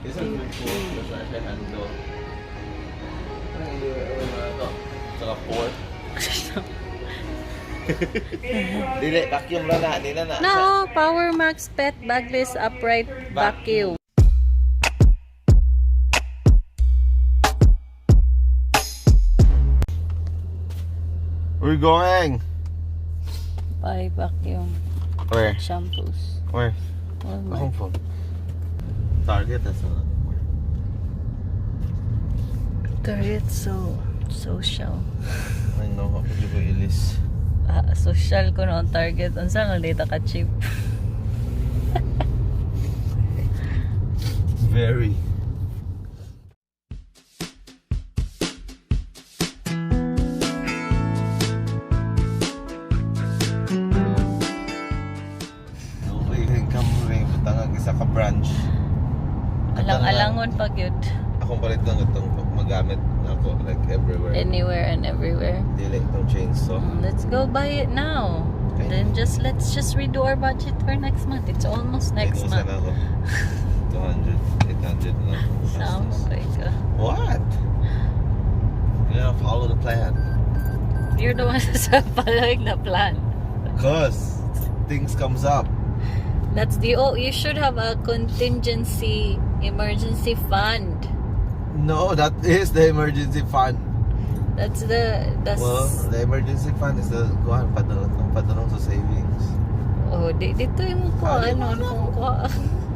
Isang good po. Basta siya hando. Saka pork. Dili, vacuum lang na. Dili na. No, Power Max Pet Bagless Upright Vacuum. We're going. Buy vacuum Where? shampoos. Where? Walmart. Home phone. Target, that's a lot. Target social. I know, how could you go ilis? Social ko noon Target. Unsa lang data ka cheap? Very. Isa ka branch. Alang-alangon pag yun. Akong palit lang itong magamit na ako like everywhere. Anywhere and everywhere. Dili itong chainsaw. Let's go buy it now. Okay. Then let's just redo our budget for next month. It's almost next month. Ako. 200, 800 na. Sound okay ka. What? You gotta follow the plan. You're the one who's following the plan. Cause things comes up. That's you should have a contingency emergency fund. No, that is the emergency fund. That's Well, the emergency fund is the padulong sa savings. oh, dito yung ko ano kung ko.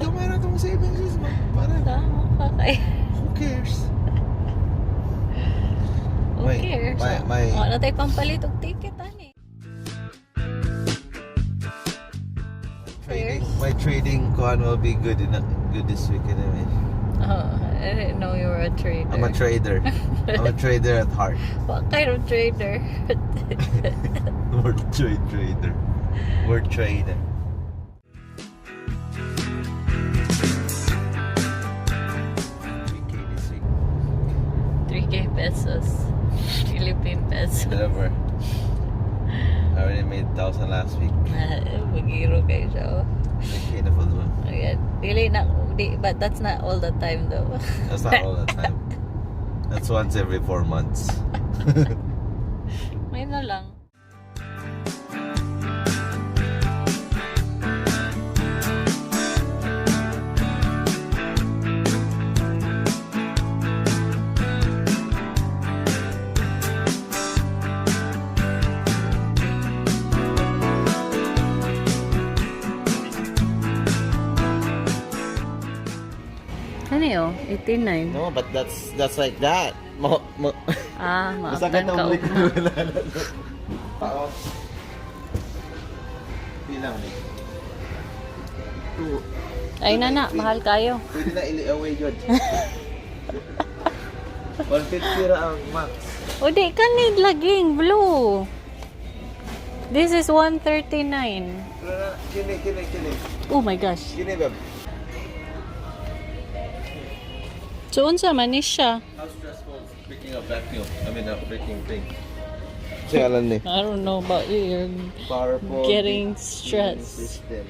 Gamay na itong savings is para. Tama ka kay. Who cares? Who cares? Wala tayo pampalit og ticket ani. My trading kuhan will be good this weekend anyway. Oh, I didn't know you were a trader. I'm a trader. I'm a trader at heart. What kind of trader? Word trader. Word trader. 3K this week. 3K pesos. Philippine pesos. Whatever. I already made 1,000 last week. Magiro kayo siya. 3K na full one. Ayan. But that's not all the time though. That's not all the time. That's once every 4 months. May na lang. Ano yun? 89. No, but that's like that. Maaftan ka ulit. ugma. Pao. Bilang ni. 2. Ay nana, mahal kayo. Pwede na ili-away yun. 150 ra ang max. O di ka need laging blue. This is 139. Kini. Oh my gosh. Kini, babe. So unsa man ni siya? How stressful picking a vacuum? I mean, a freaking thing. Siya alam ni. I don't know about you. You're Powerful. getting stressed. System.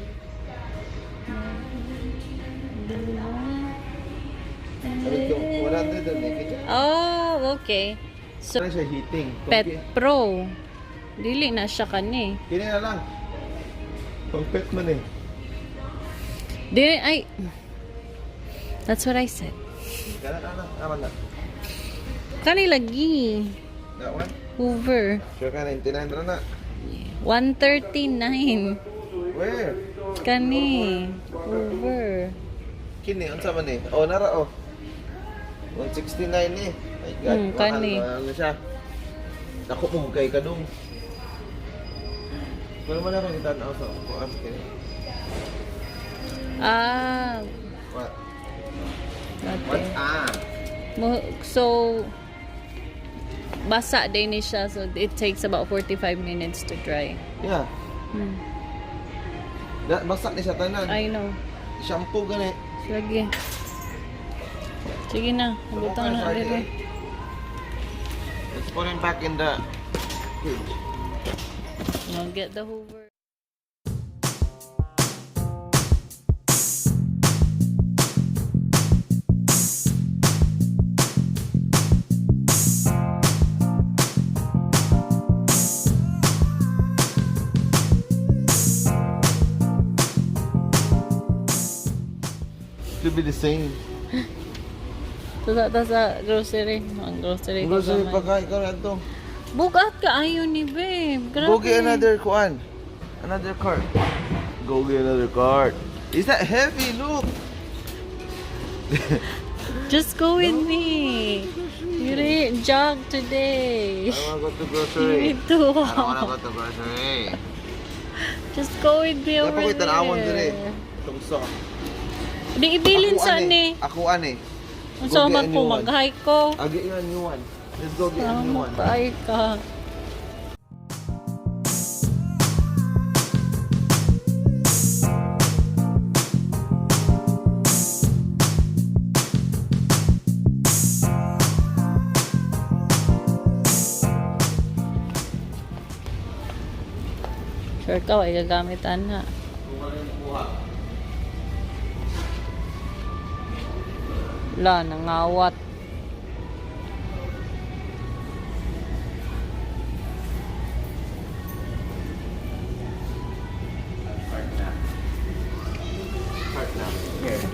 Oh, okay. So, Ano siya heating? Pet Pro. Dili na siya kani. Kini na lang. Pang pet man eh. Dili ay. That's what I said. Kala na. Aman na. Kani lagi. That one? Hoover. Sure ka, 99 na na. 139. Where? Kani. Hoover. Kini, unsa man eh? Oh, nara oh. 169 eh. My God, kani. mahal na siya. Naku mo kay kadung. Pero man ako itanaw sa kuan kini. What? What? So, basa din ni siya. So, it takes about 45 minutes to dry. Yeah. Basak ni siya tanan. I know. Shampoo gani. Sige. Sige na. Butang na dito. Let's put it back in the fridge. I'll get the Hoover. to be the same. Sa grocery. Ang grocery. Grocery pa ka, ikaw na ito. Bugat ka ayaw ni babe. Grabe. Go get another kuan. Another cart. Go get another cart. Is that heavy? Look. Just go with me. You didn't jog today. I wanna go to You grocery. need to I don't walk. wanna go to grocery. Just go with me over Napakita na awon dire. there. Itong song. Di ibilin sa ni. Ako ani. Ang Go sama get a ko, new one. mag-hike ko. I'll get you a new one. Let's go get a new Sama one. tayo ka. Sure ka, ay gagamitan na. Kung ano yung kuha. Wala, nangawat.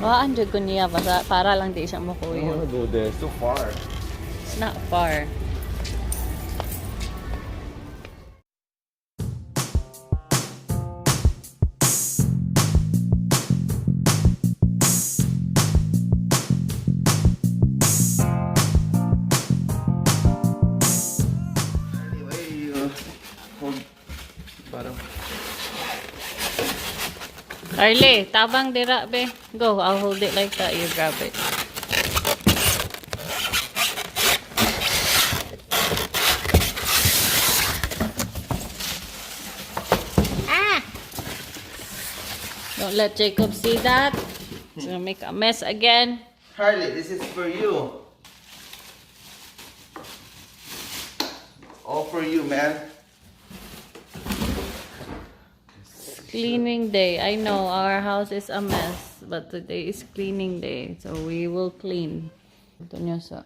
Waan dyan ko niya para lang di siya I don't makuyo. wanna go there. It's too far. It's not far. Anyway, hold. Parang. Harli, tabang dira be. Go, I'll hold it like that. You grab it. Ah! Don't let Jacob see that. It's gonna make a mess again. Harley, this is for you. All for you, man. Cleaning day. I know our house is a mess, but today is cleaning day, so we will clean. Ito niyo sa.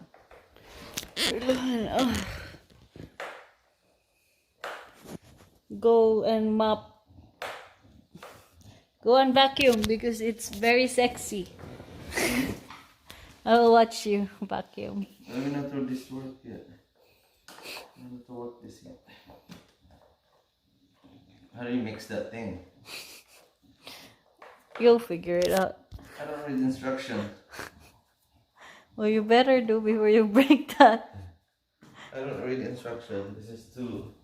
Go and mop. Go and vacuum because it's very sexy. I'll watch you vacuum. Let me not throw this work yet. I'm not to work this yet. How do you mix that thing? You'll figure it out. I don't read instruction. Well, you better do before you break that. I don't read instruction. This is too.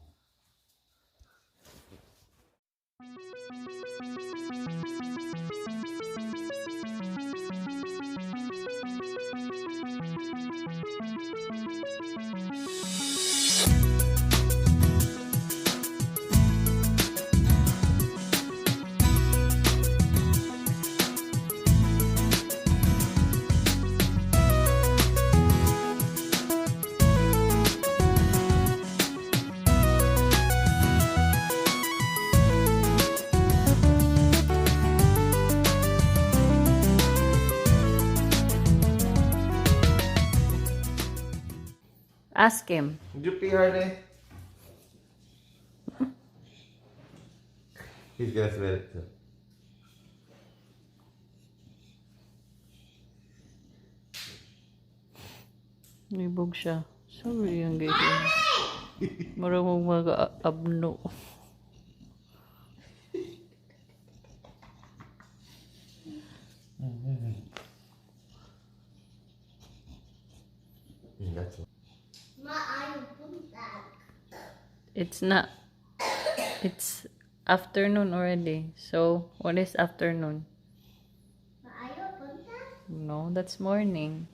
Ask him. Did you pee, Harley? He's gonna smell it too. Libog siya. Sorry yung ganyan. Maraming mag-abno. That's It's not. It's afternoon already. So, what is afternoon? No, that's morning.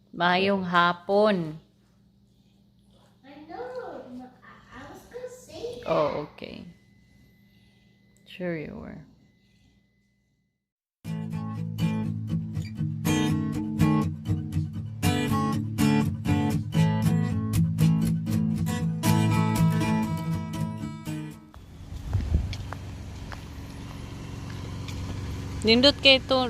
Mayong hapon. I know. I was gonna say that. Oh, okay. Sure you were. Nindot kay to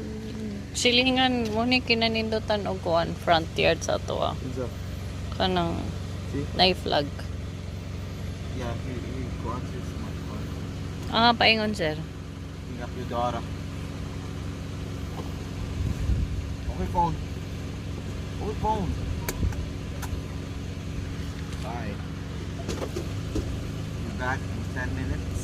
silingan mo ni kinanindotan og kuan front yard sa to ah. What's up? Kanang See? knife flag. Yeah, he wants his smartphone. Ah, paingon sir. picking up your daughter. Okay, phone. Okay, phone. Bye. Be back in 10 minutes.